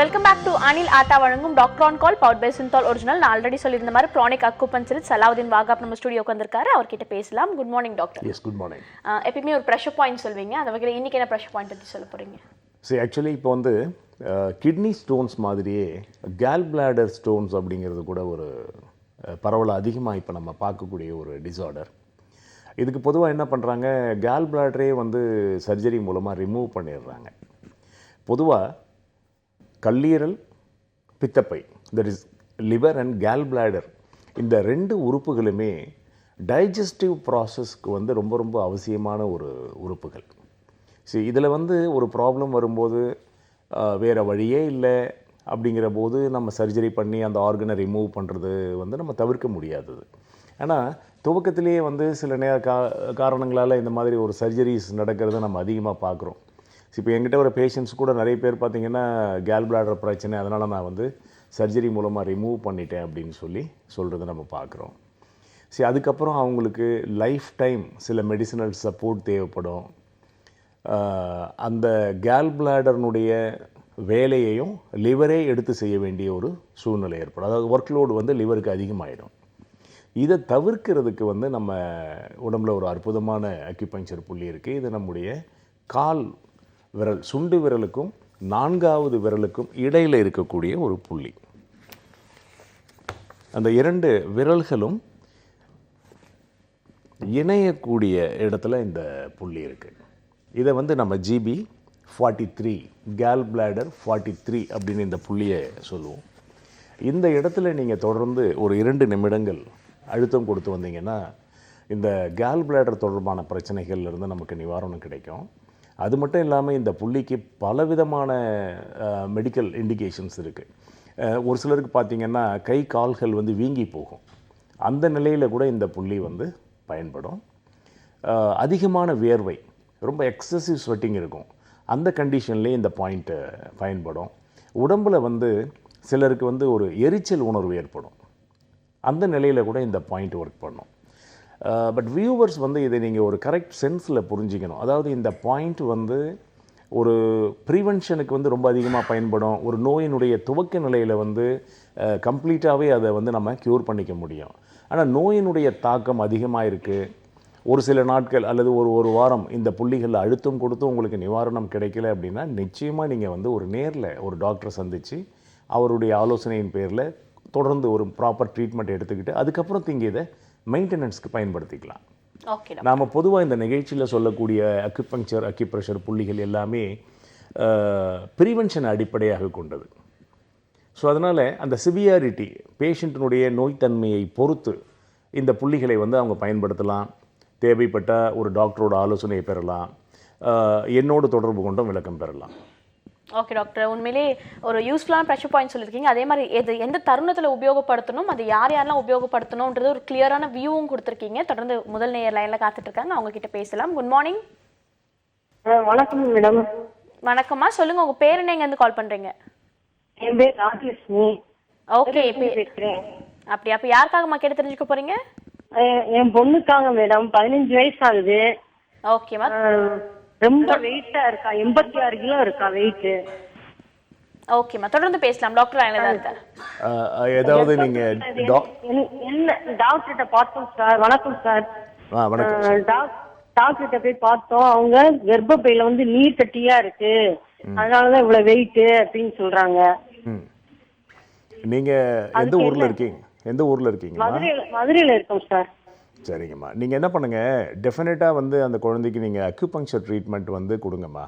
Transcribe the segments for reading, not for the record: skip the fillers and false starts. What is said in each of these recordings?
Welcome back to Anil Atta வழங்கும் doctor on call powered by Cinthol original. நான் already சொல்லியிருந்த மாதிரி ப்ரானிக் அக்குபஞ்சரிஸ்ட் சலாவுதீன் வாகாப் நம்ம ஸ்டுடியோக்கு வந்திருக்காரு. அவர்கிட்ட பேசலாம். Good morning doctor. Yes, good morning. எப்பயுமே ஒரு ப்ரெஷர் பாயிண்ட் சொல்வீங்க, அந்த வகையில் இன்னைக்கு என்ன ப்ரெஷர் பாயிண்ட் பற்றி சொல்ல போறீங்க? சரி, ஆக்சுவலி இப்போ வந்து கிட்னி ஸ்டோன்ஸ் மாதிரியே கேல் பிளாடர் ஸ்டோன்ஸ் அப்படிங்கிறது கூட ஒரு பரவலாக அதிகமாக இப்போ நம்ம பார்க்கக்கூடிய ஒரு டிஸார்டர். இதுக்கு பொதுவாக என்ன பண்ணுறாங்க, கேல் பிளாடரே வந்து சர்ஜரி மூலமாக ரிமூவ் பண்ணிடுறாங்க. பொதுவாக கல்லீரல், பித்தப்பை, that is liver and Khel bladder, இந்த ரெண்டு உறுப்புகளுமே டைஜஸ்டிவ் ப்ராசஸ்க்கு வந்து ரொம்ப ரொம்ப அவசியமான ஒரு உறுப்புகள். சரி, இதில் வந்து ஒரு ப்ராப்ளம் வரும்போது வேறு வழியே இல்லை அப்படிங்கிற போது நம்ம சர்ஜரி பண்ணி அந்த ஆர்கனை ரிமூவ் பண்ணுறது வந்து நம்ம தவிர்க்க முடியாதது. ஆனால் துவக்கத்திலேயே வந்து சில காரணங்களால் இந்த மாதிரி ஒரு சர்ஜரிஸ் நடக்கிறத நம்ம அதிகமாக பார்க்குறோம். இப்போ என்கிட்ட ஒரு பேஷண்ட்ஸ் கூட நிறைய பேர் பார்த்திங்கன்னா கேல் பிளாடர் பிரச்சனை, அதனால் நான் வந்து சர்ஜரி மூலமாக ரிமூவ் பண்ணிட்டேன் அப்படின்னு சொல்கிறத நம்ம பார்க்குறோம். சரி, அதுக்கப்புறம் அவங்களுக்கு லைஃப் டைம் சில மெடிசினல் சப்போர்ட் தேவைப்படும். அந்த கேல் பிளாடர்னுடைய வேலையையும் லிவரே எடுத்து செய்ய வேண்டிய ஒரு சூழ்நிலை ஏற்படும். அதாவது ஒர்க் லோடு வந்து லிவருக்கு அதிகமாகிடும். இதை தவிர்க்கிறதுக்கு வந்து நம்ம உடம்புல ஒரு அற்புதமான அக்யூபங்க்சர் புள்ளி இருக்குது. இது நம்முடைய கால் விரல், சுண்டு விரலுக்கும் 4வது விரலுக்கும் இடையில் இருக்கக்கூடிய ஒரு புள்ளி. அந்த 2 விரல்களும் இணையக்கூடிய இடத்துல இந்த புள்ளி இருக்குது. இதை வந்து நம்ம GB 43, கேல் பிளாடர் 43 அப்படின்னு இந்த புள்ளியை சொல்லுவோம். இந்த இடத்துல நீங்கள் தொடர்ந்து ஒரு 2 நிமிடங்கள் அழுத்தம் கொடுத்து வந்தீங்கன்னா இந்த கேல் பிளாடர் தொடர்பான பிரச்சனைகள்லேருந்து நமக்கு நிவாரணம் கிடைக்கும். அது மட்டும் இல்லாமல் இந்த புள்ளிக்கு பலவிதமான மெடிக்கல் இண்டிகேஷன்ஸ் இருக்குது. ஒரு சிலருக்கு பார்த்திங்கன்னா கை கால்கள் வந்து வீங்கி போகும். அந்த நிலையில் கூட இந்த புள்ளி வந்து பயன்படும். அதிகமான வியர்வை, ரொம்ப எக்ஸசிவ் ஸ்வெட்டிங் இருக்கும், அந்த கண்டிஷன்லேயே இந்த பாயிண்ட்டு பயன்படும். உடம்பில் வந்து சிலருக்கு வந்து ஒரு எரிச்சல் உணர்வு ஏற்படும், அந்த நிலையில் கூட இந்த பாயிண்ட் ஒர்க் பண்ணும். பட் வியூவர்ஸ் வந்து இதை நீங்கள் ஒரு கரெக்ட் சென்ஸில் புரிஞ்சிக்கணும். அதாவது இந்த பாயிண்ட் வந்து ஒரு ப்ரிவென்ஷனுக்கு வந்து ரொம்ப அதிகமாக பயன்படும். ஒரு நோயினுடைய துவக்க நிலையில் வந்து கம்ப்ளீட்டாகவே அதை வந்து நம்ம க்யூர் பண்ணிக்க முடியும். ஆனால் நோயினுடைய தாக்கம் அதிகமாக இருக்குது. ஒரு சில நாட்கள் அல்லது ஒரு வாரம் இந்த புள்ளிகளில் அழுத்தம் கொடுத்து உங்களுக்கு நிவாரணம் கிடைக்கல அப்படின்னா நிச்சயமாக நீங்கள் வந்து ஒரு நேரில் ஒரு டாக்டரை சந்தித்து அவருடைய ஆலோசனையின் பேரில் தொடர்ந்து ஒரு ப்ராப்பர் ட்ரீட்மெண்ட் எடுத்துக்கிட்டு அதுக்கப்புறம் நீங்கள் இதை மெயின்டெனன்ஸ்க்கு பயன்படுத்திக்கலாம். நாம் பொதுவாக இந்த நிகழ்ச்சியில் சொல்லக்கூடிய அக்யூபங்க்சர், அக்யூப்ரெஷர் புள்ளிகள் எல்லாமே ப்ரிவென்ஷனை அடிப்படையாக கொண்டது. ஸோ அதனால் அந்த சிவியாரிட்டி, பேஷண்ட்டினுடைய நோய்த்தன்மையை பொறுத்து இந்த புள்ளிகளை வந்து அவங்க பயன்படுத்தலாம். தேவைப்பட்ட ஒரு டாக்டரோட ஆலோசனையை பெறலாம், என்னோடு தொடர்பு கொண்டும் விளக்கம் பெறலாம். ஓகே டாக்டர், உண்மையிலே ஒரு யூஸ்ஃபுல்லான ப்ரெஷர் பாயிண்ட் சொல்லியிருக்கீங்க. அதே மாதிரி எந்த தருணத்தில் உபயோகப்படுத்தணும், அது யாரெல்லாம் உபயோகப்படுத்தணுன்றது ஒரு கிளியரான வியூவும் கொடுத்துருக்கீங்க. தொடர்ந்து முதல் நேயர் லைனில் காத்துட்டு இருக்காங்க, அவங்க கிட்ட பேசலாம். Good morning. வணக்கம் மேடம். வணக்கம்மா, சொல்லுங்க உங்க பேர் என்ன, எங்கேருந்து கால் பண்றீங்க? என் பேர் ராஜலட்சுமி. ஓகே, அப்படி அப்போ யாருக்காகம்மா கேட்டு தெரிஞ்சுக்க போறீங்க? என் பொண்ணுக்காக மேடம். 15 வயசு ஆகுது. ஓகேம்மா. ரொம்ப வெயிட்டா இருக்கா, 86 கிலோ இருக்கா வெயிட். ஓகேம்மா, தொடர்ந்து பேசலாம். டாக்டர் லைன்ல தான் இருக்காரு. ஏதாவது நீங்க என்ன டாக்டர்கிட்ட பார்த்தோம் சார். வணக்கம் சார். வணக்கம். டாக்டர்கிட்ட போய் பார்த்தோம். அவங்க கர்ப்பப்பையில வந்து நீர் கட்டியா இருக்கு, அதனாலதான் இவ்வளவு வெயிட் அப்படின்னு சொல்றாங்க. நீங்க எந்த ஊர்ல இருக்கீங்க? மதுரையில இருக்கோம் சார். சரிங்கம்மா, நீங்கள் என்ன பண்ணுங்கள், டெஃபினட்டாக வந்து அந்த குழந்தைக்கு நீங்கள் அக்யூபங்க்சர் ட்ரீட்மெண்ட் வந்து கொடுங்கம்மா.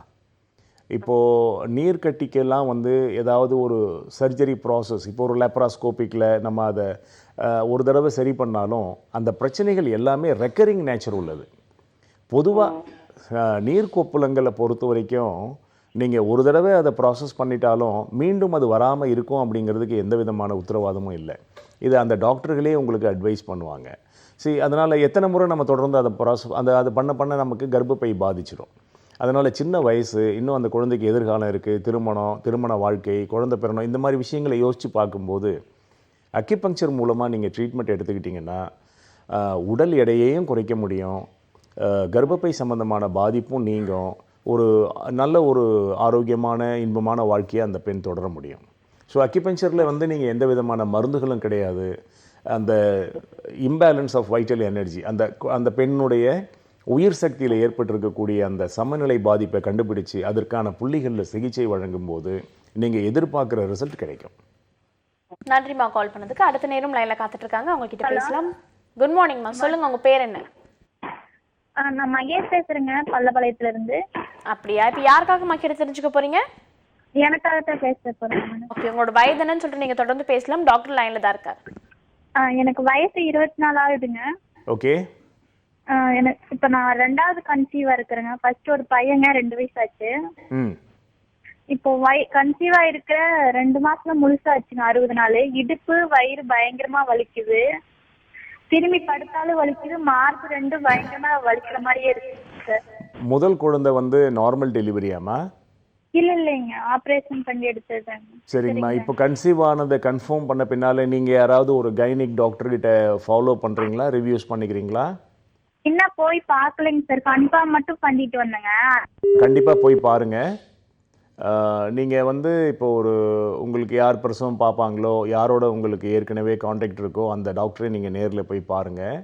இப்போது நீர்க்கட்டிக்கெல்லாம் வந்து ஏதாவது ஒரு சர்ஜரி ப்ராசஸ், இப்போ ஒரு லேப்ராஸ்கோப்பிக்கில் நம்ம அதை ஒரு தடவை சரி பண்ணாலும் அந்த பிரச்சனைகள் எல்லாமே ரெக்கரிங் நேச்சர் உள்ளது. பொதுவாக நீர்க்கொப்புளங்களை பொறுத்த வரைக்கும் நீங்கள் ஒரு தடவை அதை ப்ராசஸ் பண்ணிட்டாலும் மீண்டும் அது வராமல் இருக்கும் அப்படிங்கிறதுக்கு எந்த விதமான உத்தரவாதமும் இல்லை. இது அந்த டாக்டர்களே உங்களுக்கு அட்வைஸ் பண்ணுவாங்க. சரி, அதனால் எத்தனை முறை நம்ம தொடர்ந்து அதை அது பண்ண நமக்கு கர்ப்பப்பை பாதிச்சிடும். அதனால் சின்ன வயசு, இன்னும் அந்த குழந்தைக்கு எதிர்காலம் இருக்குது, திருமண வாழ்க்கை, குழந்தை பிறணும், இந்த மாதிரி விஷயங்களை யோசித்து பார்க்கும்போது அக்யூபங்க்சர் மூலமாக நீங்கள் ட்ரீட்மெண்ட் எடுத்துக்கிட்டிங்கன்னா உடல் எடையையும் குறைக்க முடியும், கர்ப்பப்பை சம்பந்தமான பாதிப்பும் நீங்கும், ஒரு நல்ல ஒரு ஆரோக்கியமான இன்பமான வாழ்க்கையை அந்த பெண் தொடர முடியும். ஸோ அக்யூபஞ்சரில் வந்து நீங்கள் எந்த விதமான மருந்துகளும் கிடையாது. அந்த இம்பேலன்ஸ் ஆஃப் வைட்டல் எனர்ஜி, அந்த பெண்ணுடைய உயிர் சக்தியில் ஏற்பட்டிருக்கக்கூடிய அந்த சமநிலை பாதிப்பை கண்டுபிடிச்சு அதற்கான புள்ளிகளில் சிகிச்சை வழங்கும்போது நீங்கள் எதிர்பார்க்குற ரிசல்ட் கிடைக்கும். நன்றிம்மா கால் பண்ணதுக்கு. அடுத்த நேரம் லைன்ல காத்துட்டு இருக்காங்க, அவங்க கிட்ட பேசலாம். குட் மார்னிங்மா, சொல்லுங்க உங்க பேர் என்ன? நான் மகேஷ் பேசுறேங்க, பல்லபாளையத்துல இருந்து. அப்படியா, இப்போ யாருக்காக மக்கள் தெரிஞ்சுக்க போறீங்க? எனக்காக தான் பேச போறேன். ஓகே, உங்களோட வயது என்னன்னு சொல்லிட்டு நீங்க தொடர்ந்து பேசலாம். டாக்டர் லைன்ல தான் இருக்காரு. எனக்கு வயசு 24 ஆகுதுங்க. ஓகே. எனக்கு இப்போ நான் 2வது கன்சீவா இருக்கிறேங்க. ஃபர்ஸ்ட் ஒரு பையங்க 2 வயசு ஆச்சு. இப்போ கன்சீவா இருக்கிற 2 மாசத்துல முழுசாச்சுங்க, 60 நாள். இடுப்பு வயிறு பயங்கரமா வலிக்குது, திரும்பி படுத்தாலும் வலிக்குது, மார்பு 2 பயங்கரமா வலிக்கிற மாதிரியே இருக்கு சார். முதல் குழந்தை வந்து நார்மல் டெலிவரியாமா? இல்லைங்க, ஆப்ரேஷன் பண்ணி எடுத்ததுதாங்க. சரிங்கம்மா. இப்போ கன்சீவ் ஆனதை கன்ஃபார்ம் பண்ண பின்னால நீங்கள் யாராவது ஒரு கைனிக் டாக்டர்கிட்ட ஃபாலோ பண்ணுறீங்களா, ரிவ்யூஸ் பண்ணிக்கிறீங்களா? இன்னும் போய் பார்க்கலைங்க சார், கன்ஃபார்ம் மட்டும் பண்ணிட்டு வந்தேங்க. கண்டிப்பாக போய் பாருங்கள். நீங்கள் வந்து இப்போ உங்களுக்கு யார் பிரசவம் பார்ப்பாங்களோ, யாரோட உங்களுக்கு ஏற்கனவே காண்டாக்ட் இருக்கோ அந்த டாக்டரை நீங்கள் நேரில் போய் பாருங்கள்.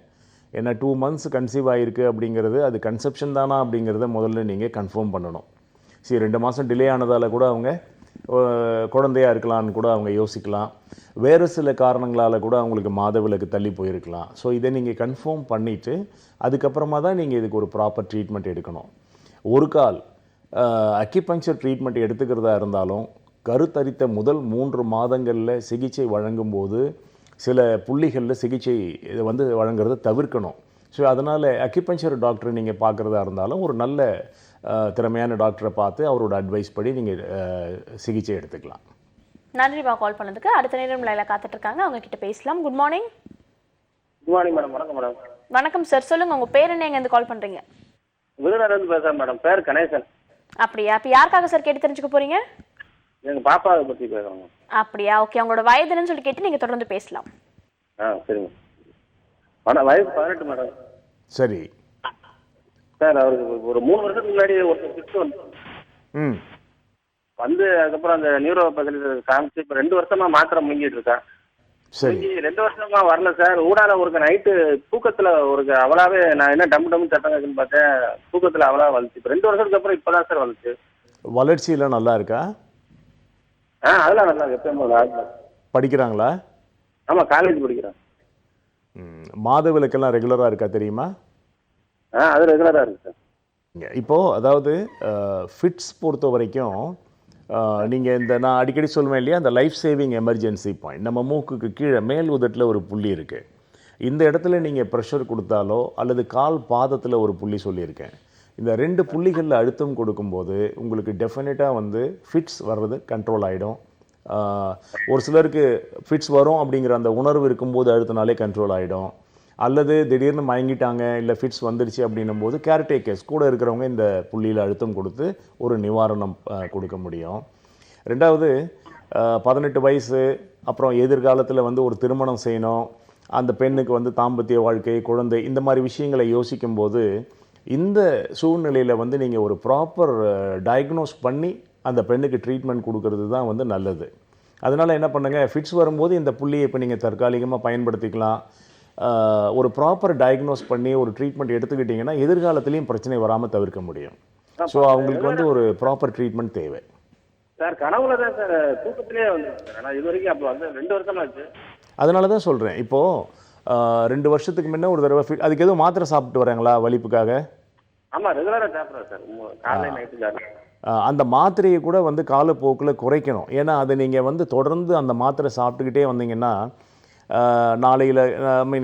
ஏன்னா 2 months கன்சீவ் ஆகிருக்கு அப்படிங்கிறது அது கன்செப்ஷன் தானா அப்படிங்கிறத முதல்ல நீங்கள் கன்ஃபார்ம் பண்ணணும். சரி, 2 மாதம் டிலே ஆனதால் கூட அவங்க குழந்தையாக இருக்கலான்னு கூட அவங்க யோசிக்கலாம். வேறு சில காரணங்களால் கூட அவங்களுக்கு மாதவிலக்கு தள்ளி போயிருக்கலாம். ஸோ இதை நீங்கள் கன்ஃபார்ம் பண்ணிவிட்டு அதுக்கப்புறமா தான் நீங்கள் இதுக்கு ஒரு ப்ராப்பர் ட்ரீட்மெண்ட் எடுக்கணும். ஒரு கால் அக்யூபங்க்சர் ட்ரீட்மெண்ட் எடுத்துக்கிறதா இருந்தாலும் கருத்தரித்த முதல் 3 மாதங்களில் சிகிச்சை வழங்கும்போது சில புள்ளிகளில் சிகிச்சை இதை வந்து வழங்குறதை தவிர்க்கணும். ஸோ அதனால் அக்யூபங்க்சர் டாக்டர் நீங்கள் பார்க்குறதா இருந்தாலும் ஒரு நல்ல திறமையான டாக்டரை பார்த்து அவரோட அட்வைஸ் படி நீங்கள் சிகிச்சை எடுத்துக்கலாம். நன்றிமா கால் பண்ணதுக்கு. அடுத்த நேரம் லைன்ல காத்துட்டு இருக்காங்க, அவங்க கிட்ட பேசலாம். Good morning. Good morning madam. வணக்கம் மேடம். வணக்கம் சார், சொல்லுங்க உங்க பேர் என்ன, எங்க இருந்து கால் பண்றீங்க? விருதுநகர்ந்து பேசுறேன் மேடம். பேர் கணேசன். அப்படியா, இப்போ யாருக்காக சார் கேட்டு தெரிஞ்சுக்க போறீங்க? எங்க பாப்பாவை பற்றி பேசுறேங்க. அப்படியா, ஓகே. உங்களோட வயது என்னன்னு சொல்லி கேட்டு நீங்க தொடர்ந்து பேசலாம். சரிங்க மேடம். வயசு 18 மேடம். சரி சார், அவருக்கு ஒரு 3 வருஷத்துக்கு முன்னாடி ஒரு ஃபிக்ஸ் வந்து அதுக்கப்புறம் அந்த நியூரோ ஸ்பெஷலிஸ்ட் காமிச்சு இப்போ 2 வருஷமா மாத்திரை முங்கிட்டு இருக்கேன். சரி. 2 வருஷமா வரல சார். ஊடால ஒரு நைட்டு தூக்கத்துல அவளாவே நான் என்ன டம் டம் சட்டங்கன்னு பார்த்தேன், தூக்கத்துல அவளா வந்துச்சு. இப்போ 2 வருஷத்துக்கு அப்புறம் இப்பதான் சார் வந்துச்சு. வளர்ச்சியெல்லாம் நல்லா இருக்கா? அதெல்லாம் நல்லா எப்பயும் படிக்கிறாங்களா? ஆமாம், காலேஜ் படிக்கிறேன். மாதவிலக்கெல்லாம் ரெகுலராக இருக்கா தெரியுமா? அது ரெகுலராக இருக்கு சார். இப்போது அதாவது ஃபிட்ஸ் பொறுத்த வரைக்கும் நீங்கள் நான் அடிக்கடி சொல்லுவேன் இல்லையா, அந்த லைஃப் சேவிங் எமர்ஜென்சி பாயிண்ட் நம்ம மூக்குக்கு கீழே மேல் உதட்டில் ஒரு புள்ளி இருக்குது. இந்த இடத்துல நீங்கள் ப்ரெஷர் கொடுத்தாலோ அல்லது கால் பாதத்தில் ஒரு புள்ளி சொல்லியிருக்கேன். இந்த 2 புள்ளிகளில் அழுத்தம் கொடுக்கும்போது உங்களுக்கு டெஃபினட்டாக வந்து ஃபிட்ஸ் வர்றது கண்ட்ரோல் ஆகிடும். ஒரு சிலருக்கு ஃபிட்ஸ் வரும் அப்படிங்கிற அந்த உணர்வு இருக்கும்போது அழுத்தினாலே கண்ட்ரோல் ஆகிடும். அல்லது திடீர்னு மயங்கிட்டாங்க இல்லை ஃபிட்ஸ் வந்துடுச்சு அப்படின்னும் போது கேர்டேக்கர்ஸ் கூட இருக்கிறவங்க இந்த புள்ளியில் அழுத்தம் கொடுத்து ஒரு நிவாரணம் கொடுக்க முடியும். 2வது 18 வயசு அப்புறம் எதிர்காலத்தில் வந்து ஒரு திருமணம் செய்யணும், அந்த பெண்ணுக்கு வந்து தாம்பத்திய வாழ்க்கை, குழந்தை, இந்த மாதிரி விஷயங்களை யோசிக்கும்போது இந்த சூழ்நிலையில் வந்து நீங்கள் ஒரு ப்ராப்பர் டயக்னோஸ் பண்ணி அந்த பெண்ணுக்கு ட்ரீட்மெண்ட் கொடுக்கறது தான் வந்து நல்லது. அதனால் என்ன பண்ணுங்கள், ஃபிட்ஸ் வரும்போது இந்த புள்ளியை இப்போ நீங்கள் தற்காலிகமாக பயன்படுத்திக்கலாம். ஒரு ப்ராப்பர் டயக்னோஸ் பண்ணி ஒரு ட்ரீட்மெண்ட் எடுத்துக்கிட்டிங்கன்னா எதிர்காலத்துலேயும் பிரச்சனை வராமல் தவிர்க்க முடியும். ஸோ அவங்களுக்கு வந்து ஒரு ப்ராப்பர் ட்ரீட்மெண்ட் தேவை. சார் கனவுல தான் சார் தூக்கத்திலே வந்து ஆனால் இது வரைக்கும் அப்போ வந்து 2 வருஷமாச்சு. அதனால தான் சொல்கிறேன். இப்போது 2 வருஷத்துக்கு முன்னே ஒரு தடவை அதுக்கு எதுவும் மாத்திரை சாப்பிட்டு வராங்களா வலிப்புக்காக? ஆமாம், ரெகுலராக சாப்பிட்றேன் சார். காலை நைட்டு சாப்பிட்றேன். அந்த மாத்திரையை கூட வந்து காலப்போக்கில் குறைக்கணும். ஏன்னா அதை நீங்கள் வந்து தொடர்ந்து அந்த மாத்திரை சாப்பிட்டுக்கிட்டே வந்தீங்கன்னா நாளையில்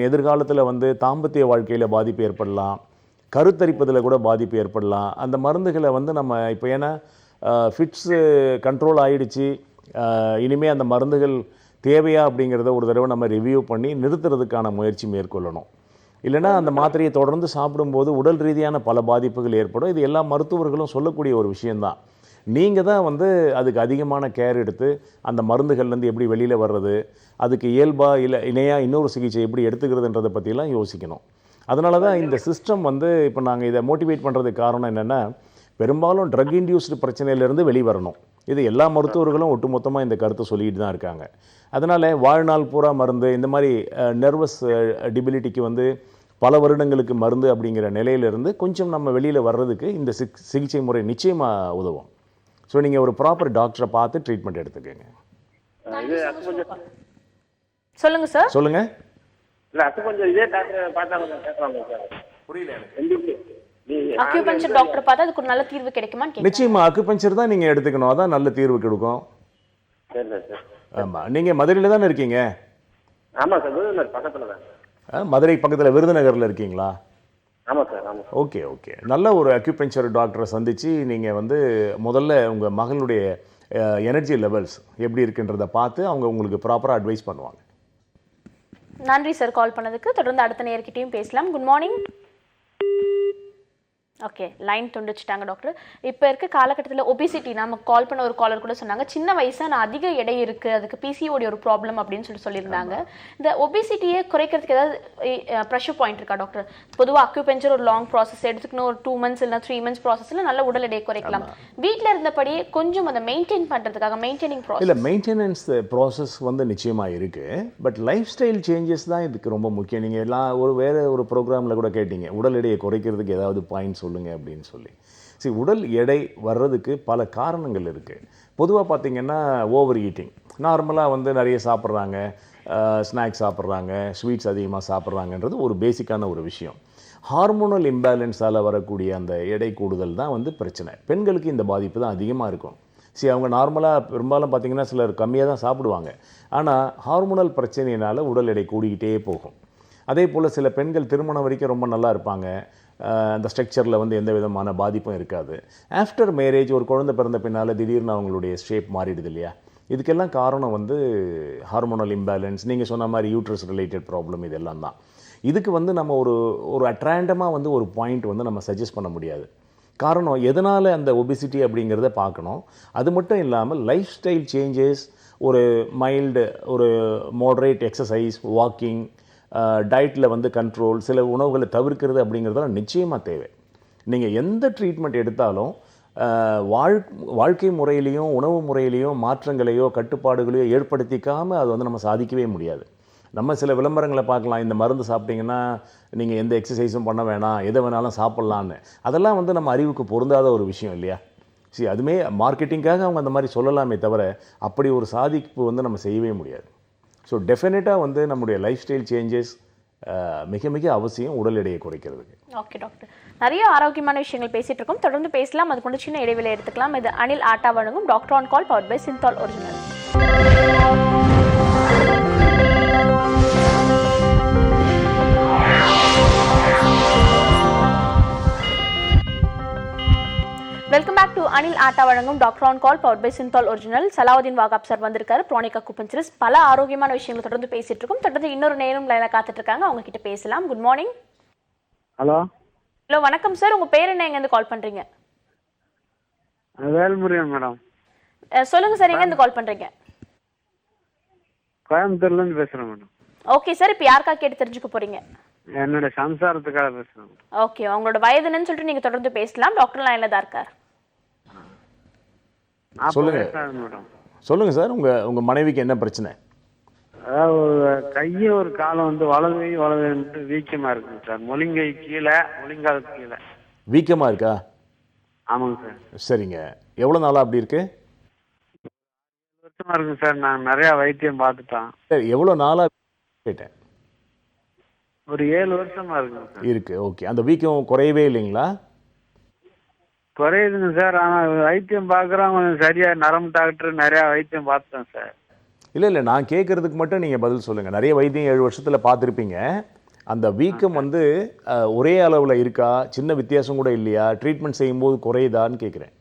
எதிர்காலத்தில் வந்து தாம்பத்திய வாழ்க்கையில் பாதிப்பு ஏற்படலாம், கருத்தரிப்பதில் கூட பாதிப்பு ஏற்படலாம். அந்த மருந்துகளை வந்து நம்ம இப்போ ஏன்னா ஃபிட்ஸு கண்ட்ரோல் ஆகிடுச்சு, இனிமேல் அந்த மருந்துகள் தேவையா அப்படிங்கிறத ஒரு தடவை நம்ம ரிவ்யூ பண்ணி நிறுத்துறதுக்கான முயற்சி மேற்கொள்ளணும். இல்லைனா அந்த மாத்திரையை தொடர்ந்து சாப்பிடும்போது உடல் ரீதியான பல பாதிப்புகள் ஏற்படும். இது எல்லா மருத்துவர்களும் சொல்லக்கூடிய ஒரு விஷயந்தான். நீங்கள் தான் வந்து அதுக்கு அதிகமான கேர் எடுத்து அந்த மருந்துகள்லேருந்து எப்படி வெளியில் வர்றது, அதுக்கு இயல்பாக இல்லை இணையாக இன்னொரு சிகிச்சை எப்படி எடுத்துக்கிறதுன்றதை பற்றிலாம் யோசிக்கணும். அதனால தான் இந்த சிஸ்டம் வந்து இப்போ நாங்கள் இதை மோட்டிவேட் பண்ணுறதுக்கு காரணம் என்னென்னா, பெரும்பாலும் ட்ரக் இன்டியூஸ்டு பிரச்சனையிலேருந்து வெளிவரணும். இது எல்லா மருத்துவர்களும் ஒட்டுமொத்தமாக இந்த கருத்தை சொல்லிட்டு தான் இருக்காங்க. அதனால் வாழ்நாள் பூரா மருந்து, இந்த மாதிரி நர்வஸ் டிபிலிட்டிக்கு வந்து பல வருடங்களுக்கு மருந்து அப்படிங்கிற நிலையிலிருந்து கொஞ்சம் நம்ம வெளியில் வர்றதுக்கு இந்த சிகிச்சை முறை நிச்சயமாக உதவும். ஸோ நீங்கள் ஒரு ப்ராப்பர் டாக்டரை பார்த்து ட்ரீட்மெண்ட் எடுத்துக்கோங்க. இது அக்குபஞ்சர் சொல்லுங்க சார். சொல்லுங்கள். இல்லை அக்குபஞ்சர் இதே டாக்டர் பார்த்தா கொஞ்சம் கேட்கலாமா சார்? புரியல எனக்கு. ரெண்டுக்கு அக்யூபஞ்சர் டாக்டர் பார்த்தா அதுக்கு ஒரு நல்ல தீர்வு கிடைக்குமான்னு கேட்குறேன். நிச்சயமாக அக்குபஞ்சர் தான் நீங்கள் எடுத்துக்கணும். அதான் நல்ல தீர்வு கொடுக்கும். சரி சார். ஆமாம். நீங்கள் மதுரையில் தானே இருக்கீங்க? ஆமாம் சார், விருதுநகர் பக்கத்தில் தான். மதுரை பக்கத்தில் விருதுநகரில் இருக்கீங்களா? ஆமாம் சார், ஆமாம். Okay okay. நல்ல ஒரு அக்யூபஞ்சர் டாக்டரை சந்தித்து நீங்கள் வந்து முதல்ல உங்கள் மகளுடைய எனர்ஜி லெவல்ஸ் எப்படி இருக்குன்றதை பார்த்து அவங்க உங்களுக்கு ப்ராப்பராக அட்வைஸ் பண்ணுவாங்க. நன்றி சார் கால் பண்ணதுக்கு. தொடர்ந்து அடுத்த நேயர்கிட்டயும் பேசலாம். Good morning. ஓகே, லைன் துண்டிச்சிட்டாங்க டாக்டர். இப்போ இருக்க காலகட்டத்தில் ஒபிசிட்டி, நம்ம கால் பண்ண ஒரு காலர் கூட சொன்னாங்க, சின்ன வயசா நான் அதிக எடை இருக்குது, அதுக்கு பிசிஓடி ஒரு ப்ராப்ளம் அப்படின்னு சொல்லியிருந்தாங்க. இந்த ஒபிசிட்டியை குறைக்கிறதுக்கு ஏதாவது ப்ரெஷர் பாயிண்ட் இருக்கா டாக்டர்? பொதுவாக அக்யூபஞ்சர் ஒரு லாங் ப்ராசஸ் எடுத்துக்கணும், ஒரு 2 months இல்லைனா 3 months ப்ராசஸில் நல்ல உடல் எடையை குறைக்கலாம். வீட்டில் இருந்தபடியே கொஞ்சம் அதை மெயின்டைன் பண்ணுறதுக்காக மெயின்டைனிங் ப்ராசஸ் இல்லை, மெயின்டெனன்ஸ் ப்ராசஸ் வந்து நிச்சயமாக இருக்குது. பட் லைஃப் ஸ்டைல் சேஞ்சஸ் தான் இதுக்கு ரொம்ப முக்கியம். நீங்கள் எல்லாம் வேறு ஒரு ப்ரோக்ராமில் கூட கேட்டீங்க, உடல் எடையை குறைக்கிறதுக்கு ஏதாவது பாயிண்ட் சொல்லுங்கள் அப்படின்னு சொல்லி. சரி, உடல் எடை வர்றதுக்கு பல காரணங்கள் இருக்குது. பொதுவாக பார்த்திங்கன்னா ஓவர் ஈட்டிங், நார்மலாக வந்து நிறைய சாப்பிட்றாங்க, ஸ்நாக்ஸ் சாப்பிட்றாங்க, ஸ்வீட்ஸ் அதிகமாக சாப்பிட்றாங்கன்றது ஒரு பேசிக்கான ஒரு விஷயம். ஹார்மோனல் இம்பேலன்ஸால் வரக்கூடிய அந்த எடை கூடுதல் தான் வந்து பிரச்சனை. பெண்களுக்கு இந்த பாதிப்பு தான் அதிகமாக இருக்கும். சரி, அவங்க நார்மலாக பெரும்பாலும் பார்த்திங்கன்னா சிலர் கம்மியாக தான் சாப்பிடுவாங்க, ஆனால் ஹார்மோனல் பிரச்சனையினால் உடல் எடை கூடிக்கிட்டே போகும். அதே போல் சில பெண்கள் திருமணம் வரைக்கும் ரொம்ப நல்லா இருப்பாங்க, அந்த ஸ்ட்ரக்சரில் வந்து எந்த விதமான பாதிப்பும் இருக்காது. ஆஃப்டர் மேரேஜ் ஒரு குழந்தை பிறந்த பின்னால் திடீர்னு அவங்களுடைய ஷேப் மாறிடுது இல்லையா? இதுக்கெல்லாம் காரணம் வந்து ஹார்மோனல் இம்பேலன்ஸ், நீங்கள் சொன்ன மாதிரி யூட்ரஸ் ரிலேட்டட் ப்ராப்ளம், இதெல்லாம் தான். இதுக்கு வந்து நம்ம ஒரு அட்ராண்டமாக வந்து ஒரு பாயிண்ட் வந்து நம்ம சஜஸ்ட் பண்ண முடியாது. காரணம் எதனால் அந்த ஒபிசிட்டி அப்படிங்கிறத பார்க்கணும். அது மட்டும் இல்லாமல் லைஃப் ஸ்டைல் சேஞ்சஸ், ஒரு மைல்டு ஒரு மாடரேட் எக்ஸசைஸ், வாக்கிங், டயட்டில் வந்து கண்ட்ரோல், சில உணவுகளை தவிர்க்கிறது அப்படிங்கிறதெல்லாம் நிச்சயமாக தேவை. நீங்கள் எந்த ட்ரீட்மெண்ட் எடுத்தாலும் வாழ்க்கை முறையிலையும் உணவு முறையிலையும் மாற்றங்களையோ கட்டுப்பாடுகளையோ ஏற்படுத்திக்காமல் அது வந்து நம்ம சாதிக்கவே முடியாது. நம்ம சில விளம்பரங்களை பார்க்கலாம், இந்த மருந்து சாப்பிட்டீங்கன்னா நீங்கள் எந்த எக்ஸசைஸும் பண்ண வேணாம், எதை வேணாலும் சாப்பிட்லான்னு. அதெல்லாம் வந்து நம்ம அறிவுக்கு பொருந்தாத ஒரு விஷயம் இல்லையா? சரி, அதுமே மார்க்கெட்டிங்காக அவங்க அந்த மாதிரி சொல்லலாமே தவிர அப்படி ஒரு சாதிப்பு வந்து நம்ம செய்யவே முடியாது. ஸோ டெஃபினட்டாக வந்து நம்முடைய லைஃப் ஸ்டைல் சேஞ்சஸ் மிக மிக அவசியம் உடல் எடையை குறைக்கிறதுக்கு. ஓகே டாக்டர், நிறைய ஆரோக்கியமான விஷயங்கள் பேசிட்டு இருக்கோம், தொடர்ந்து பேசலாம். அது கொண்டு சின்ன இடைவெளி எடுத்துக்கலாம். இது அனில் ஆட்டா வழங்கும் doctor on call, powered by Cinthol original. Welcome back to Anil Atta வழங்கும் doctor on call, powered by Cinthol original. Salahuddin Wahab sir வந்திருக்காரு, ப்ரானிக் அக்குபஞ்சரிஸ்ட். பல ஆரோக்கியமான விஷயங்களை தொடர்ந்து பேசிட்டு இருக்கோம். தொடர்ந்து இன்னொரு நேரம் லைன்ல காத்துட்டு இருக்காங்க, அவங்க கிட்ட பேசலாம். Good morning. ஹலோ. ஹலோ, வணக்கம் சார். உங்க பேர் என்ன, எங்க இருந்து கால் பண்றீங்க? வேல்முருகன் மேடம். சொல்லுங்க சார், எங்க இருந்து கால் பண்றீங்க? கோயம்புத்தூர்ல இருந்து பேசுறேன் மேடம். ஓகே சார், இப்போ யாருக்கா கேட்டு தெரிஞ்சுக்க போறீங்க? என்னோட சம்சாரத்துக்காக பேசுறேன். ஓகே, உங்களோட வயது என்னன்னு சொல்லிட்டு நீங்க தொடர்ந்து பேசலாம். டாக்டர் லைன்ல தான் இருக்கார். சொல்லுங்க மேடம். சொல்லுங்க சார், உங்க மனைவிக்கு என்ன பிரச்சனை? அதாவது ஒரு கையும் ஒரு காலம் வந்து வலது வீக்கமா இருக்குங்க சார். முழங்கை கீழே, முழங்காலுக்கு கீழே வீக்கமா இருக்கா? ஆமாங்க சார். சரிங்க, எவ்வளோ நாளாக அப்படி இருக்கு? வருஷமா இருக்குங்க சார். நான் நிறைய வைத்தியம் பார்த்துட்டேன். சரி, எவ்வளோ நாளாக கேட்டேன்? ஒரு 7 வருஷமா இருக்குங்க சார். இருக்கு. ஓகே, அந்த வீக்கம் குறையவே இல்லைங்களா? குறையுதுங்க சார். ஆனால் வைத்தியம் பார்க்குறோம், கொஞ்சம் சரியா நரம்பு டாக்டர் நிறையா வைத்தியம் பார்த்துட்டேன் சார். இல்லை, நான் கேட்குறதுக்கு மட்டும் நீங்கள் பதில் சொல்லுங்கள். நிறைய வைத்தியம் 7 வருஷத்தில் பார்த்துருப்பீங்க. அந்த வீக்கம் வந்து ஒரே அளவில் இருக்கா, சின்ன வித்தியாசம் கூட இல்லையா, ட்ரீட்மெண்ட் செய்யும்போது குறையுதான்னு கேட்குறேன்.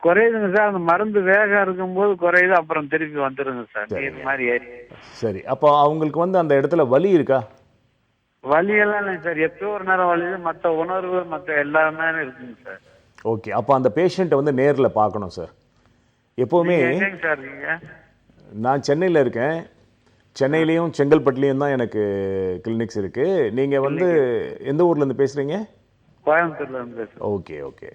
குறையுதுங்க சார். அந்த மருந்து வேகம் இருக்கும்போது குறையுது, அப்புறம் திருப்பி வந்துடுங்க சார். இது மாதிரி ஏறி. சரி, அப்போ அவங்களுக்கு வந்து அந்த இடத்துல வலி இருக்கா? வலியெல்லாம் இல்லைங்க சார். எப்போ ஒரு நேரம் வலி, மற்ற உணர்வு மற்ற எல்லாமே இருக்குங்க சார். ஓகே, அப்போ அந்த பேஷண்ட்டை வந்து நேரில் பார்க்கணும் சார். எப்போவுமே எங்கேங்க சார் இருக்கீங்க? நான் சென்னையில் இருக்கேன். சென்னையிலையும் செங்கல்பட்டுலேயும் தான் எனக்கு கிளினிக்ஸ் இருக்குது. நீங்கள் வந்து எந்த ஊர்லேருந்து பேசுகிறீங்க? கோயம்புத்தூர்ல இருந்து பேசுகிறேன். Okay okay.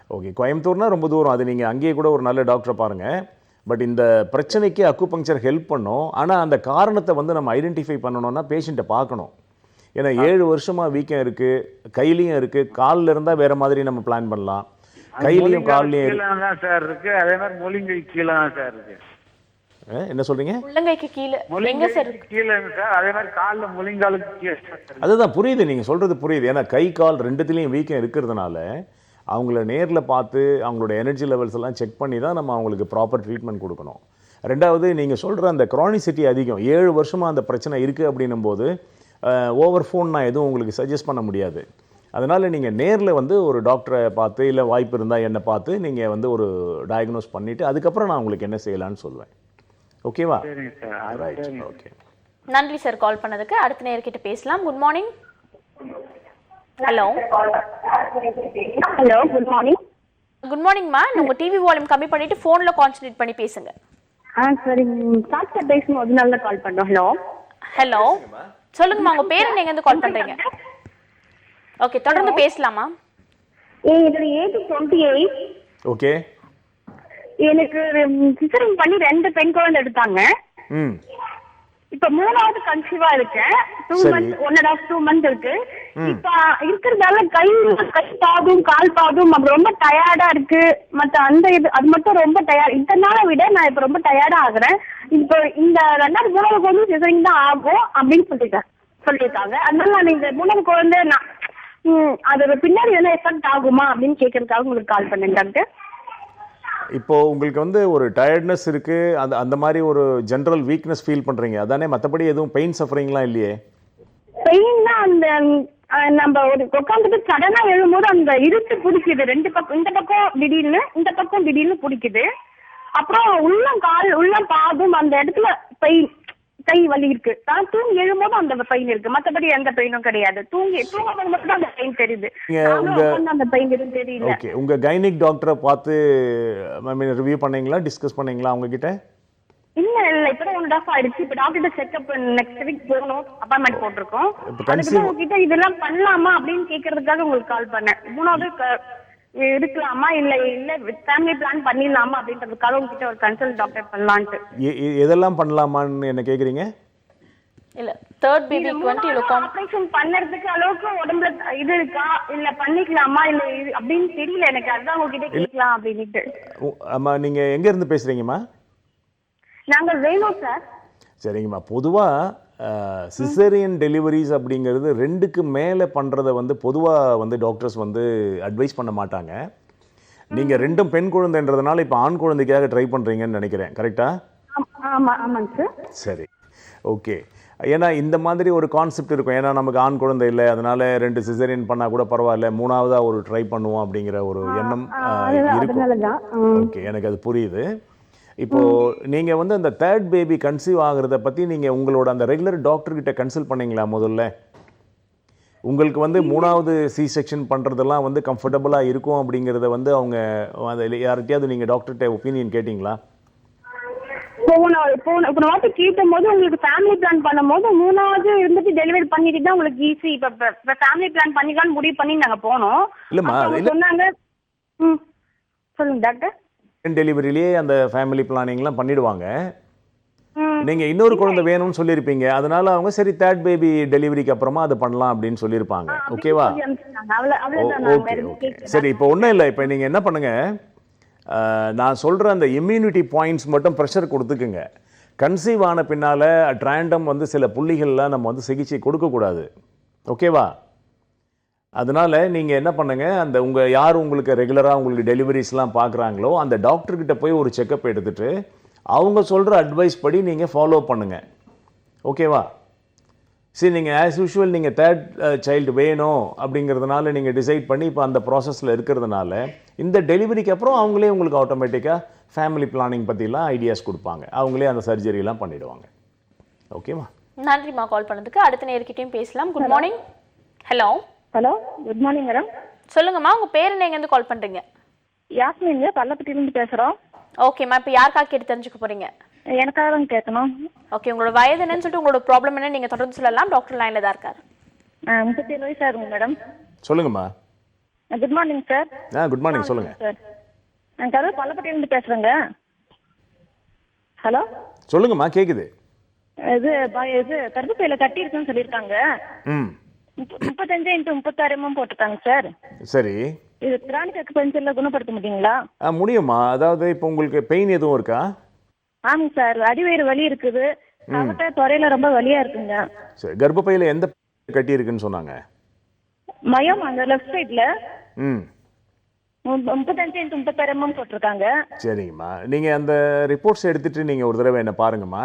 ஓகே, கோயம்புத்தூர்னா ரொம்ப தூரம், அது நீங்கள் அங்கேயே கூட ஒரு நல்ல டாக்டரை பாருங்கள். பட் இந்த பிரச்சனைக்கு அக்குபங்க்சர் ஹெல்ப் பண்ணும். ஆனால் அந்த காரணத்தை வந்து நம்ம ஐடென்டிஃபை பண்ணணும்னா பேஷண்ட்டை பார்க்கணும். ஏன்னா 7 வருஷமாக வீக்கம் இருக்குது, கையிலையும் இருக்குது, காலில் இருந்தால் வேறு மாதிரி நம்ம பிளான் பண்ணலாம். கையிலையும் கால்லையும் கீழே தான் சார் இருக்கு, அதே மாதிரி முழங்கை கீழே தான் சார் இருக்கு. என்ன சொல்கிறீங்க? உள்ளங்கைக்கு கீழே எங்க முழங்கை சார்? கீழே சார், அதே மாதிரி காலில் முழங்காலுக்கு கீழே சார். அதுதான் புரியுது, நீங்கள் சொல்கிறது புரியுது. ஏன்னா கை கால் ரெண்டுத்துலேயும் வீக்கம் இருக்கிறதுனால அவங்கள நேரில் பார்த்து அவங்களோட எனர்ஜி லெவல்ஸ் எல்லாம் செக் பண்ணி தான் நம்ம அவங்களுக்கு ப்ராப்பர் ட்ரீட்மெண்ட் கொடுக்கணும். ரெண்டாவது, நீங்கள் சொல்கிற அந்த க்ரானிசிட்டி அதிகம், 7 வருஷமாக அந்த பிரச்சனை இருக்குது அப்படின்னும் போது ஓவர் ஃபோன் நான் எதுவும் உங்களுக்கு சஜஸ்ட் பண்ண முடியாது. அதனால் நீங்கள் நேரில் வந்து ஒரு டாக்டரை பார்த்து, இல்லை வாய்ப்பு இருந்தால் என்னை பார்த்து நீங்கள் வந்து ஒரு டயக்னோஸ் பண்ணிவிட்டு அதுக்கப்புறம் நான் உங்களுக்கு என்ன செய்யலான்னு சொல்லுவேன். ஓகேவா? சரிங்க சார். Right, okay. நன்றி சார் கால் பண்ணதுக்கு. அடுத்த நேர்கிட்ட பேசலாம். Good morning. Hello hello, good morning. Good மார்னிங்மா. உங்க டிவி வால்யூம் கம்மி பண்ணிட்டு போன்ல கான்சென்ட்ரேட் பண்ணி பேசுங்க. சரிங்க, டாக்டர் பேசணும், அதனால கால் பண்ணோம். ஹலோ ஹலோ, சொல்லுங்கம்மா, உங்க பேர் எங்க இருந்து கால் பண்றீங்க? ஓகே, தொடர்ந்து பேசலாமா? என்னோட ஏஜ் 28. ஓகே. எனக்கு சிசரிங் பண்ணி 2 பெண் குழந்தை எடுத்தாங்க. ம். இப்ப 3வது கன்சீவா இருக்கேன். 2 சரி. months, 1.5 2 months இருக்கு. இப்ப இருக்கிறதால கை பாதும் கால் பாதும் அப்ப ரொம்ப டயர்டா இருக்கு. மத்த அந்த இது அது மட்டும் ரொம்ப டயர்ட். இதனால விட நான் இப்ப ரொம்ப டயர்டா ஆகுறேன். இப்போ இந்த 2வது 3வது குழந்தை சிசரிங் தான் ஆகும் அப்படின்னு சொல்லியிருக்காங்க. அதனால நான் இந்த 3வது குழந்தை நான் அதோட பின்னாடி என்ன எஃபெக்ட் ஆகுமா அப்படின்னு கேட்கறதுக்காக உங்களுக்கு கால் பண்ணேன் டாக்டர். இப்போ உங்களுக்கு வந்து ஒரு டயர்ட்னஸ் இருக்கு, அந்த மாதிரி ஒரு ஜென்ரல் வீக்னஸ் ஃபீல் பண்றீங்க அதானே? மற்றபடி எதுவும் பெயின் சஃபரிங்லாம் இல்லையே? பெயின்னா அந்த நம்ம ஒரு உட்காந்துட்டு சடனா எழும்போது அந்த இழுத்து பிடிக்குது 2 பக்கம், இந்த பக்கம் திடீர்னு இந்த பக்கம் திடீர்னு பிடிக்குது. அப்புறம் உள்ளம் பாதும் அந்த இடத்துல பெயின், கை வலி இருக்கு. நான் தூங்கி எழும்போது அந்த பெயின் இருக்கு, மத்தபடி எந்த பெயினும் கிடையாது. தூங்கும்போது மட்டும் அந்த பெயின் தெரியுது, அந்த பெயின் எதுவும் தெரியல. ஓகே, உங்க கைனிக் டாக்டரை பார்த்து ரிவ்யூ பண்ணீங்களா, டிஸ்கஸ் பண்ணீங்களா அவங்க கிட்ட? இல்ல இப்பதான் 1.5 ஆயிடுச்சு. இப்ப டாக்டர் செக்அப் நெக்ஸ்ட் வீக் போகணும், அப்பாயின்மெண்ட் போட்டிருக்கோம். அதுக்கு உங்ககிட்ட இதெல்லாம் பண்ணலாமா அப்படின்னு கேட்கறதுக்காக உங்களுக்கு கால் பண்ணேன். 3வது இருக்கலாமா இல்ல ஃபேமிலி பிளான் பண்ணிடலாமா அப்படின்றதுக்காக உங்ககிட்ட ஒரு கன்சல்ட் டாக்டர் பண்ணலான்ட்டு. எதெல்லாம் பண்ணலாமான்னு என்ன கேக்குறீங்க? இல்ல தேர்ட் பேபிக்கு வந்து இவ்வளவு ஆபரேஷன் பண்ணறதுக்கு அளவுக்கு உடம்புல இது இருக்கா இல்ல பண்ணிக்கலாமா இல்ல அப்படின்னு தெரியல எனக்கு. அதுதான் உங்ககிட்ட கேட்கலாம் அப்படின்ட்டு. அம்மா, நீங்க எங்க இருந்து பேசுறீங்கம்மா? நாங்க வேணும் சார். சரிங்கம்மா, பொதுவாக சிசேரியன் டெலிவரிஸ் அப்படிங்கிறது 2க்கு மேலே பண்ணுறதை வந்து பொதுவாக வந்து டாக்டர்ஸ் வந்து அட்வைஸ் பண்ண மாட்டாங்க. நீங்கள் 2ம் பெண் குழந்தைன்றதுனால இப்போ ஆண் குழந்தைக்காக ட்ரை பண்ணுறீங்கன்னு நினைக்கிறேன், கரெக்டா? ஆமாங்க சார். சரி, ஓகே. ஏன்னா இந்த மாதிரி ஒரு கான்செப்ட் இருக்கும், ஏன்னா நமக்கு ஆண் குழந்தை இல்லை, அதனால 2 சிசேரியன் பண்ணால் கூட பரவாயில்ல, 3வதாக ஒரு ட்ரை பண்ணுவோம் அப்படிங்கிற ஒரு எண்ணம் இருக்கும். ஓகே, எனக்கு அது புரியுது. இப்போ நீங்க வந்து அந்த 3rd பேபி கன்சீவ் ஆகுறத பத்தி நீங்க உங்களோட அந்த ரெகுலர் டாக்டர் கிட்ட கன்சல்ட் பண்ணீங்களா முதல்ல? உங்களுக்கு வந்து 3வது சி செக்ஷன் பண்றதெல்லாம் வந்து கம்ஃபர்டபுளா இருக்கும் அப்படிங்கறத வந்து அவங்க யார்கிட்டயாவது நீங்க டாக்டர்கிட்ட ஒப்பீனியன் கேட்டீங்களா? போன வாட்டி கேட்டும் போது உங்களுக்கு ஃபேமிலி பிளான் பண்ணும்போது 3வது இருந்துட்டு டெலிவரி பண்ணிட்டு தான் உங்களுக்கு ஈஸி, இப்ப ஃபேமிலி பிளான் பண்ணிக்கலாம்னு முடிவு பண்ணி நாங்க போனோம். இல்லம்மா, சொன்னாங்க. சொல்லுங்க டாக்டர். டெலிவரியிலேயே அந்த ஃபேமிலி பிளானிங்லாம் பண்ணிடுவாங்க. நீங்க இன்னொரு குழந்தை வேணும்னு சொல்லியிருப்பீங்க, அதனால அவங்க சரி 3rd பேபி டெலிவரிக்கு அப்புறமா அது பண்ணலாம் அப்படின்னு சொல்லியிருப்பாங்க. ஓகேவா? ஓகே ஓகே, சரி. இப்போ ஒன்றும் இல்லை, இப்போ நீங்கள் என்ன பண்ணுங்க, நான் சொல்கிற அந்த இம்யூனிட்டி பாயிண்ட்ஸ் மட்டும் ப்ரெஷர் கொடுத்துக்குங்க. கன்சீவ் ஆன பின்னால் அட் ரேண்டம் வந்து சில புள்ளிகள்லாம் நம்ம வந்து சிகிச்சை கொடுக்கக்கூடாது. ஓகேவா? அதனால் நீங்கள் என்ன பண்ணுங்கள், அந்த யார் உங்களுக்கு ரெகுலராக உங்களுக்கு டெலிவரிஸ்லாம் பார்க்குறாங்களோ அந்த டாக்டர்கிட்ட போய் ஒரு செக்கப் எடுத்துகிட்டு அவங்க சொல்கிற அட்வைஸ் படி நீங்கள் ஃபாலோ பண்ணுங்கள். ஓகேவா? சரி, நீங்கள் ஆஸ் யூஷுவல் நீங்கள் 3rd சைல்டு வேணும் அப்படிங்கிறதுனால நீங்கள் டிசைட் பண்ணி இப்போ அந்த ப்ராசஸில் இருக்கிறதுனால இந்த டெலிவரிக்கு அப்புறம் அவங்களே உங்களுக்கு ஆட்டோமேட்டிக்காக ஃபேமிலி பிளானிங் பற்றிலாம் ஐடியாஸ் கொடுப்பாங்க, அவங்களே அந்த சர்ஜரிலாம் பண்ணிவிடுவாங்க. ஓகேவா? நன்றிம்மா கால் பண்ணதுக்கு. அடுத்த நேர்கிட்டயும் பேசலாம். Good morning. Hello hello, good morning madam. சொல்லுங்கம்மா, உங்க பேர் என்ன, எங்க இருந்து கால் பண்றீங்க? யாஸ்மின்ங்க, பள்ளப்பட்டியிலிருந்து பேசுறோம். ஓகேம்மா, இப்போ யாருக்காக கேட்டு தெரிஞ்சுக்க போறீங்க? எனக்காக தான் கேட்கணும். ஓகே, உங்களோட வயது என்னன்னு சொல்லிட்டு உங்களோட ப்ராப்ளம் என்ன நீங்க தொடர்ந்து சொல்லலாம். டாக்டர் லைன்ல தான் இருக்காரு. 37 வயசு ஆகுங்க மேடம். சொல்லுங்கம்மா. Good morning sir. Good morning சொல்லுங்கள். சார் நான் கரூர் பள்ளப்பட்டியிலேருந்து பேசுகிறேங்க. ஹலோ சொல்லுங்கம்மா, கேட்குது. இது கர்ப்பப்பையில கட்டி இருக்குன்னு சொல்லியிருக்காங்க. 35 × 36 mm போட்டிருக்காங்க சார். சரி, இது கிரானிக் அக்குபஞ்சர்ல குணப்படுத்த முடியுங்களா? முடியுமா? அதாவது இப்போ உங்களுக்கு பெயின் எதுவும் இருக்கா? ஆமாங்க சார், அடிவயிறு வலி இருக்குது, அவட்ட துறையில ரொம்ப வலியா இருக்குங்க. சரி, கர்ப்பப்பையில் எந்த கட்டி இருக்குன்னு சொன்னாங்க? மயம் அந்த லெஃப்ட் சைட்ல ம் 35 × 36 mm போட்டிருக்காங்க. சரிங்கம்மா, நீங்கள் அந்த ரிப்போர்ட்ஸ் எடுத்துகிட்டு நீங்கள் ஒரு தடவை என்ன பாருங்கம்மா.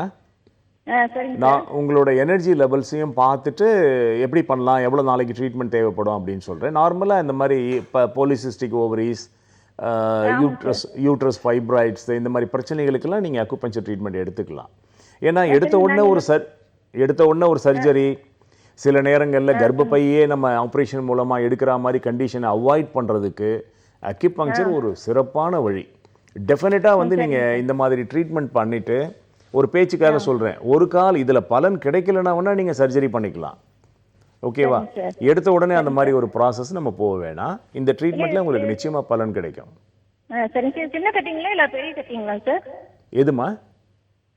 சரிங்க நான் உங்களோட எனர்ஜி லெவல்ஸையும் பார்த்துட்டு எப்படி பண்ணலாம், எவ்வளோ நாளைக்கு ட்ரீட்மெண்ட் தேவைப்படும் அப்படின்னு சொல்கிறேன். நார்மலாக இந்த மாதிரி இப்போ போலிசிஸ்டிக் ஓவரிஸ், யூட்ரஸ் ஃபைப்ராய்ட்ஸ், இந்த மாதிரி பிரச்சனைகளுக்கெல்லாம் நீங்கள் அக்குபஞ்சர் ட்ரீட்மெண்ட் எடுத்துக்கலாம். ஏன்னா எடுத்த உடனே ஒரு சர்ஜரி, சில நேரங்களில் கர்ப்பப்பையே நம்ம ஆப்ரேஷன் மூலமாக எடுக்கிற மாதிரி கண்டிஷனை அவாய்ட் பண்ணுறதுக்கு அக்குபஞ்சர் ஒரு சிறப்பான வழி. டெஃபினட்டாக வந்து நீங்கள் இந்த மாதிரி ட்ரீட்மெண்ட் பண்ணிவிட்டு, ஒரு பேச்சுக்காக சொல்கிறேன், ஒரு கால் இதில் பலன் கிடைக்கலன்னா வேணா நீங்கள் சர்ஜரி பண்ணிக்கலாம். ஓகேவா? எடுத்த உடனே அந்த மாதிரி ஒரு ப்ராசஸ் நம்ம போக வேணாம். இந்த ட்ரீட்மெண்ட்டில் உங்களுக்கு நிச்சயமாக பலன் கிடைக்கும். சரிங்க சார். சின்ன கட்டிங்களா இல்லை பெரிய கட்டிங்களா சார்? எதுமா?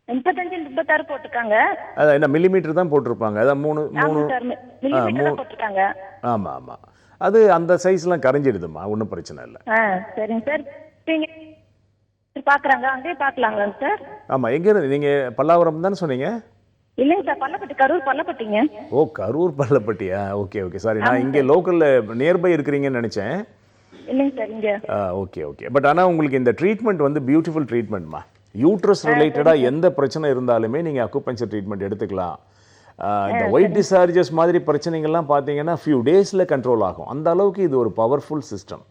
35 × 36 போட்டிருக்காங்க. அதான் என்ன மில்லிமீட்டர் தான் போட்டிருப்பாங்க. அதான் 3 போட்டிருக்காங்க. ஆமாம் ஆமாம், அது அந்த சைஸ்லாம் கரைஞ்சிடுதுமா, ஒன்றும் பிரச்சனை இல்லை. சரிங்க சார். பார்க்குறாங்க, அங்கேயே பார்க்கலாங்களா சார்? ஆமாம், எங்கேருந்து நீங்கள்? பல்லாவரம் தானே சொன்னீங்க? இல்லைங்க சார், பள்ளப்பட்டி, கரூர் பள்ளப்பட்டிங்க. ஓ, கரூர் பள்ளப்பட்டியா? ஓகே ஓகே, சாரி, நான் இங்கே லோக்கலில் நியர்பை இருக்கிறீங்கன்னு நினச்சேன். இல்லைங்க சார், இங்கே. ஓகே ஓகே, பட் ஆனால் உங்களுக்கு இந்த ட்ரீட்மெண்ட் வந்து பியூட்டிஃபுல் ட்ரீட்மெண்ட்மா. யூட்ரஸ் ரிலேட்டடாக எந்த பிரச்சனை இருந்தாலுமே நீங்கள் அக்குபஞ்சர் ட்ரீட்மெண்ட் எடுத்துக்கலாம். இந்த ஒயிட் டிஸ்சார்ஜஸ் மாதிரி பிரச்சனைகள்லாம் பார்த்தீங்கன்னா ஃபியூ டேஸில் கண்ட்ரோல் ஆகும். அந்த அளவுக்கு இது ஒரு பவர்ஃபுல் சிஸ்டம்.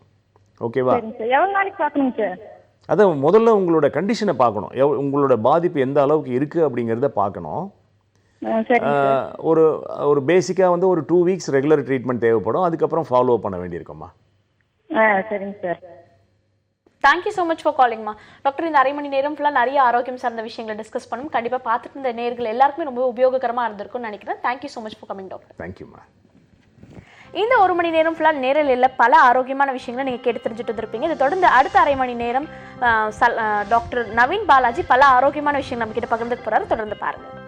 ஓகேவா? எவ்வளோ நாளைக்கு பார்க்கணும் சார்? அதை முதல்ல உங்களோட கண்டிஷனை பார்க்கணும், உங்களோட பாதிப்பு எந்த அளவுக்கு இருக்குது அப்படிங்கிறத பார்க்கணும். ஒரு பேசிக்காக வந்து ஒரு 2 weeks ரெகுலர் ட்ரீட்மெண்ட் தேவைப்படும். அதுக்கப்புறம் ஃபாலோ பண்ண வேண்டியிருக்கும்மா. சரிங்க sir. Thank you so much for காலிங்மா. டாக்டர், இந்த அரை மணி நேரம் ஃபுல்லாக நிறைய ஆரோக்கியம் சார்ந்த விஷயங்களை டிஸ்கஸ் பண்ணணும். கண்டிப்பாக பார்த்துட்டு இருந்த நேயர்கள் எல்லாருக்குமே ரொம்ப உபயோகரமாக இருந்திருக்கும்னு நினைக்கிறேன். Thank you so much for coming doctor. தேங்க்யூம்மா. இந்த 1 மணி நேரம் ஃபுல்லாக நேரலையில் பல ஆரோக்கியமான விஷயங்களை நீங்கள் கேட்டு தெரிஞ்சுட்டு இருந்திருப்பீங்க. இதை தொடர்ந்து அடுத்த அரை மணி நேரம் டாக்டர் நவீன் பாலாஜி பல ஆரோக்கியமான விஷயங்கள் நம்ம கிட்ட பகிர்ந்துட்டு போகிறாரு. தொடர்ந்து பாருங்கள்.